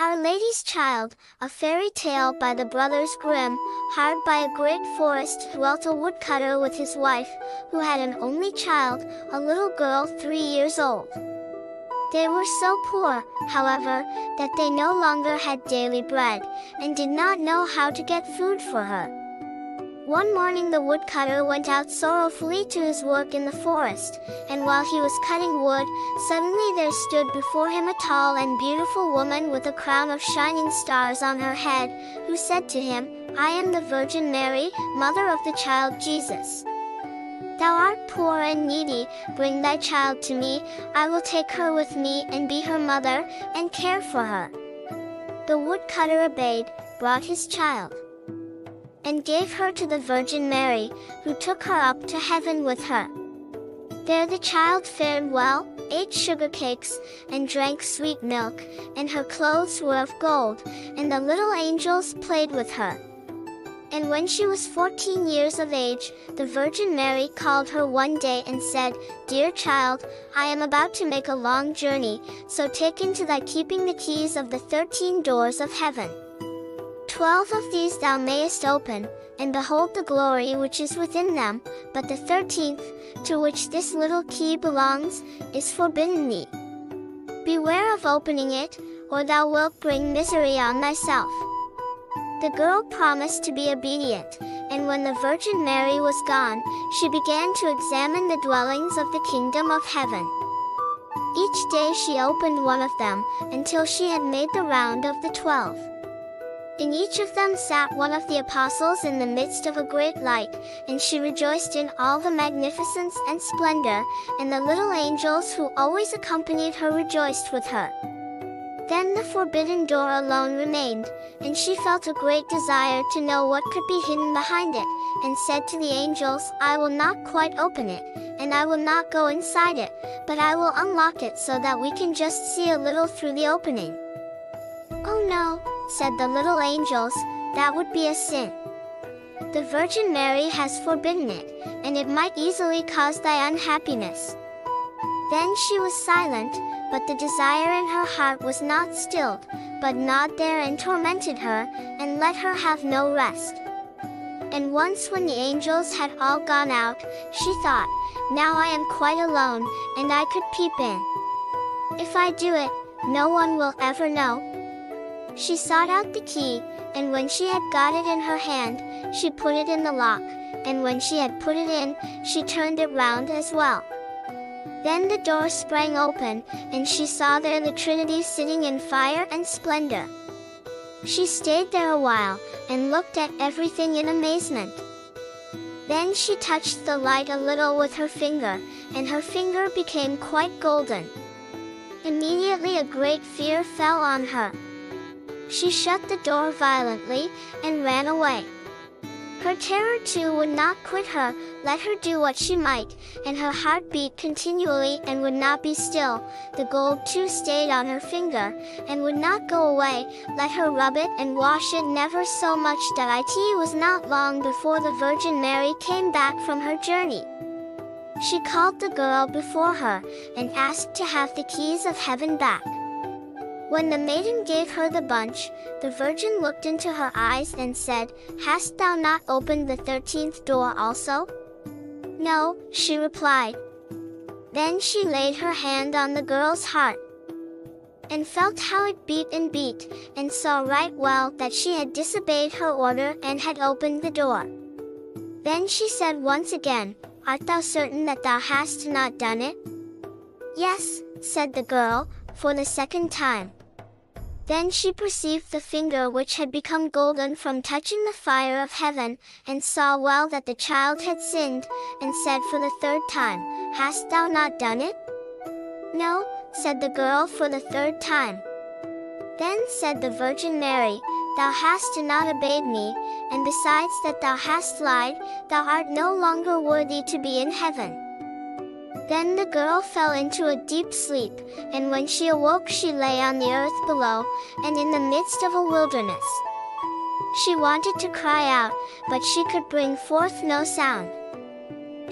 Our Lady's Child, a fairy tale by the Brothers Grimm. Hard by a great forest dwelt a woodcutter with his wife, who had an only child, a little girl 3 years old. They were so poor, however, that they no longer had daily bread, and did not know how to get food for her. One morning the woodcutter went out sorrowfully to his work in the forest, and while he was cutting wood, suddenly there stood before him a tall and beautiful woman with a crown of shining stars on her head, who said to him, "I am the Virgin Mary, mother of the child Jesus. Thou art poor and needy, bring thy child to me, I will take her with me and be her mother, and care for her." The woodcutter obeyed, brought his child, and gave her to the Virgin Mary, who took her up to heaven with her. There the child fared well, ate sugar cakes, and drank sweet milk, and her clothes were of gold, and the little angels played with her. And when she was 14 years of age, the Virgin Mary called her one day and said, "Dear child, I am about to make a long journey, so take into thy keeping the keys of the 13 doors of heaven. 12 of these thou mayest open, and behold the glory which is within them, but the 13th, to which this little key belongs, is forbidden thee. Beware of opening it, or thou wilt bring misery on thyself." The girl promised to be obedient, and when the Virgin Mary was gone, she began to examine the dwellings of the kingdom of heaven. Each day she opened one of them, until she had made the round of the 12. In each of them sat one of the apostles in the midst of a great light, and she rejoiced in all the magnificence and splendor, and the little angels who always accompanied her rejoiced with her. Then the forbidden door alone remained, and she felt a great desire to know what could be hidden behind it, and said to the angels, "I will not quite open it, and I will not go inside it, but I will unlock it so that we can just see a little through the opening." "Oh no," said the little angels, "that would be a sin. The Virgin Mary has forbidden it, and it might easily cause thy unhappiness." Then she was silent, but the desire in her heart was not stilled, but gnawed there and tormented her, and let her have no rest. And once when the angels had all gone out, she thought, "Now I am quite alone, and I could peep in. If I do it, no one will ever know." She sought out the key, and when she had got it in her hand, she put it in the lock, and when she had put it in, she turned it round as well. Then the door sprang open, and she saw there the Trinity sitting in fire and splendor. She stayed there a while, and looked at everything in amazement. Then she touched the light a little with her finger, and her finger became quite golden. Immediately a great fear fell on her. She shut the door violently, and ran away. Her terror too would not quit her, let her do what she might, and her heart beat continually and would not be still. The gold too stayed on her finger, and would not go away, let her rub it and wash it never so much. It was not long before the Virgin Mary came back from her journey. She called the girl before her, and asked to have the keys of heaven back. When the maiden gave her the bunch, the Virgin looked into her eyes and said, "Hast thou not opened the 13th door also?" "No," she replied. Then she laid her hand on the girl's heart, and felt how it beat, and saw right well that she had disobeyed her order and had opened the door. Then she said once again, "Art thou certain that thou hast not done it?" "Yes," said the girl, for the second time. Then she perceived the finger which had become golden from touching the fire of heaven, and saw well that the child had sinned, and said for the third time, "Hast thou not done it?" "No," said the girl for the third time. Then said the Virgin Mary, "Thou hast not obeyed me, and besides that thou hast lied, thou art no longer worthy to be in heaven." Then the girl fell into a deep sleep, and when she awoke she lay on the earth below, and in the midst of a wilderness. She wanted to cry out, but she could bring forth no sound.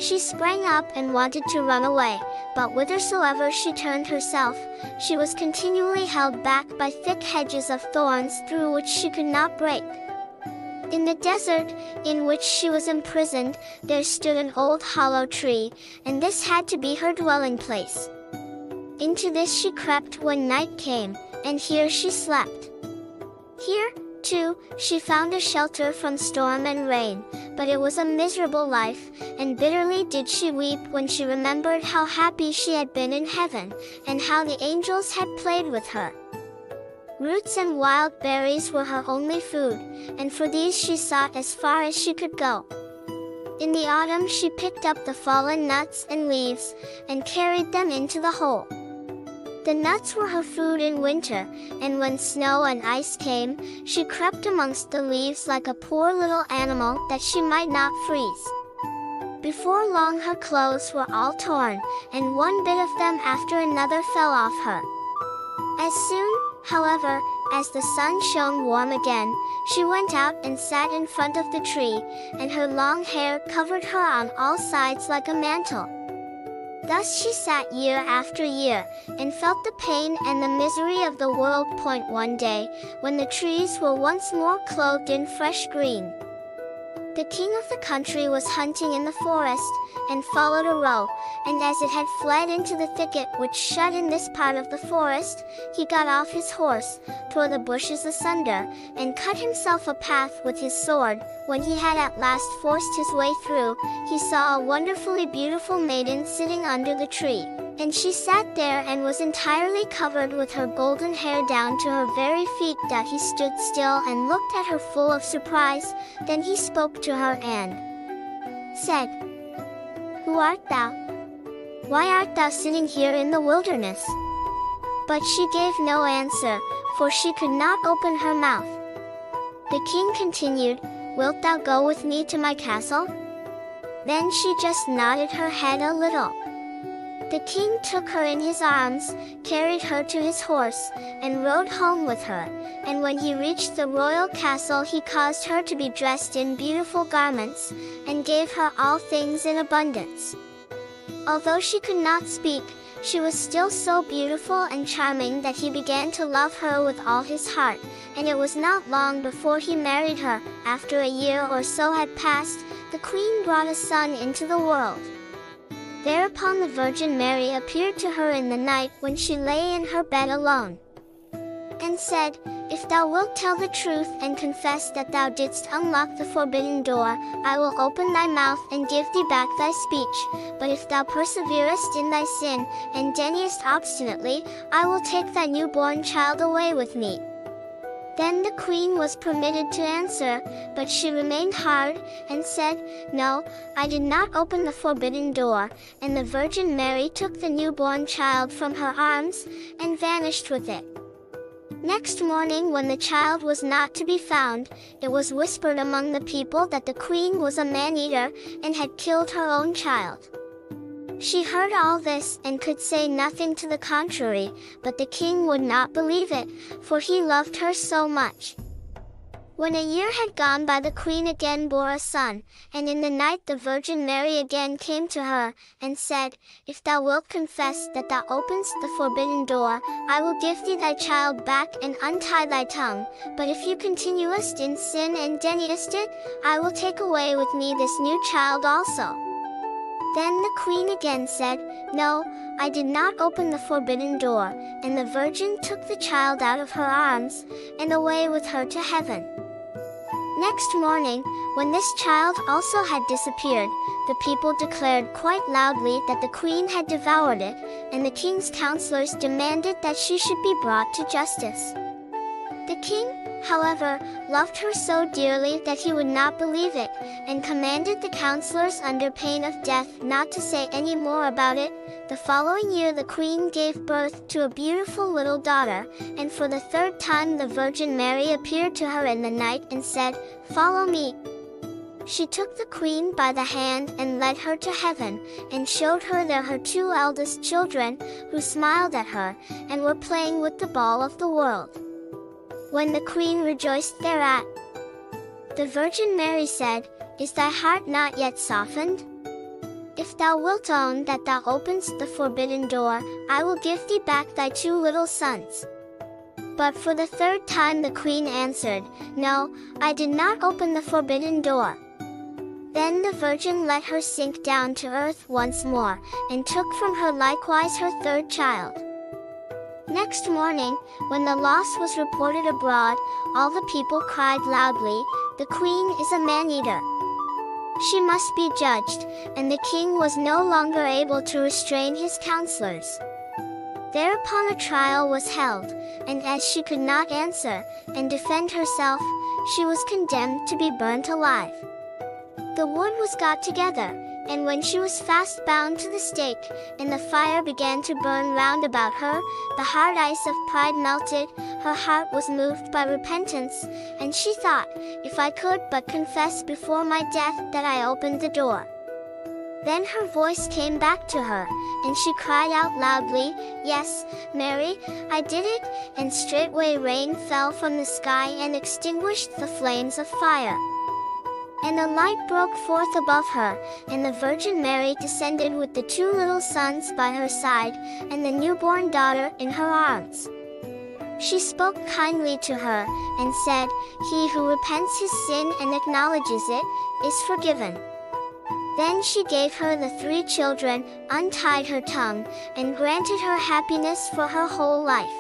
She sprang up and wanted to run away, but whithersoever she turned herself, she was continually held back by thick hedges of thorns through which she could not break. In the desert, in which she was imprisoned, there stood an old hollow tree, and this had to be her dwelling place. Into this she crept when night came, and here she slept. Here, too, she found a shelter from storm and rain, but it was a miserable life, and bitterly did she weep when she remembered how happy she had been in heaven, and how the angels had played with her. Roots and wild berries were her only food, and for these she sought as far as she could go. In the autumn she picked up the fallen nuts and leaves, and carried them into the hole. The nuts were her food in winter, and when snow and ice came, she crept amongst the leaves like a poor little animal that she might not freeze. Before long her clothes were all torn, and one bit of them after another fell off her. As soon, however, as the sun shone warm again, she went out and sat in front of the tree, and her long hair covered her on all sides like a mantle. Thus she sat year after year, and felt the pain and the misery of the world. One day, when the trees were once more clothed in fresh green, the king of the country was hunting in the forest, and followed a roe, and as it had fled into the thicket which shut in this part of the forest, he got off his horse, tore the bushes asunder, and cut himself a path with his sword. When he had at last forced his way through, he saw a wonderfully beautiful maiden sitting under the tree, and she sat there and was entirely covered with her golden hair down to her very feet. That he stood still and looked at her full of surprise. Then he spoke to her and said, "Who art thou? Why art thou sitting here in the wilderness?" But she gave no answer, for she could not open her mouth. The king continued, "Wilt thou go with me to my castle?" Then she just nodded her head a little. The king took her in his arms, carried her to his horse, and rode home with her, and when he reached the royal castle he caused her to be dressed in beautiful garments, and gave her all things in abundance. Although she could not speak, she was still so beautiful and charming that he began to love her with all his heart, and it was not long before he married her. After a year or so had passed, the queen brought a son into the world. Thereupon the Virgin Mary appeared to her in the night when she lay in her bed alone, and said, "If thou wilt tell the truth and confess that thou didst unlock the forbidden door, I will open thy mouth and give thee back thy speech. But if thou perseverest in thy sin, and deniest obstinately, I will take thy newborn child away with me." Then the queen was permitted to answer, but she remained hard, and said, "No, I did not open the forbidden door," and the Virgin Mary took the newborn child from her arms, and vanished with it. Next morning, when the child was not to be found, it was whispered among the people that the queen was a man-eater, and had killed her own child. She heard all this and could say nothing to the contrary, but the king would not believe it, for he loved her so much. When a year had gone by, the queen again bore a son, and in the night the Virgin Mary again came to her, and said, "If thou wilt confess that thou openest the forbidden door, I will give thee thy child back and untie thy tongue, but if you continuest in sin and deniest it, I will take away with me this new child also." Then the queen again said, "No, I did not open the forbidden door," and the Virgin took the child out of her arms, and away with her to heaven. Next morning, when this child also had disappeared, the people declared quite loudly that the queen had devoured it, and the king's counselors demanded that she should be brought to justice. The king, however, loved her so dearly that he would not believe it, and commanded the counselors under pain of death not to say any more about it. The following year the queen gave birth to a beautiful little daughter, and for the third time the Virgin Mary appeared to her in the night and said, "Follow me." She took the queen by the hand and led her to heaven, and showed her there her two eldest children, who smiled at her, and were playing with the ball of the world. When the queen rejoiced thereat, the Virgin Mary said, "Is thy heart not yet softened? If thou wilt own that thou openedst the forbidden door, I will give thee back thy 2 little sons." But for the 3rd time the queen answered, "No, I did not open the forbidden door." Then the virgin let her sink down to earth once more, and took from her likewise her 3rd child. Next morning, when the loss was reported abroad, all the people cried loudly, "The queen is a man-eater. She must be judged," and the king was no longer able to restrain his counselors. Thereupon a trial was held, and as she could not answer and defend herself, she was condemned to be burnt alive. The wood was got together, and when she was fast bound to the stake, and the fire began to burn round about her, the hard ice of pride melted, her heart was moved by repentance, and she thought, "If I could but confess before my death that I opened the door." Then her voice came back to her, and she cried out loudly, "Yes, Mary, I did it," and straightway rain fell from the sky and extinguished the flames of fire. And a light broke forth above her, and the Virgin Mary descended with the 2 little sons by her side, and the newborn daughter in her arms. She spoke kindly to her, and said, "He who repents his sin and acknowledges it, is forgiven." Then she gave her the 3 children, untied her tongue, and granted her happiness for her whole life.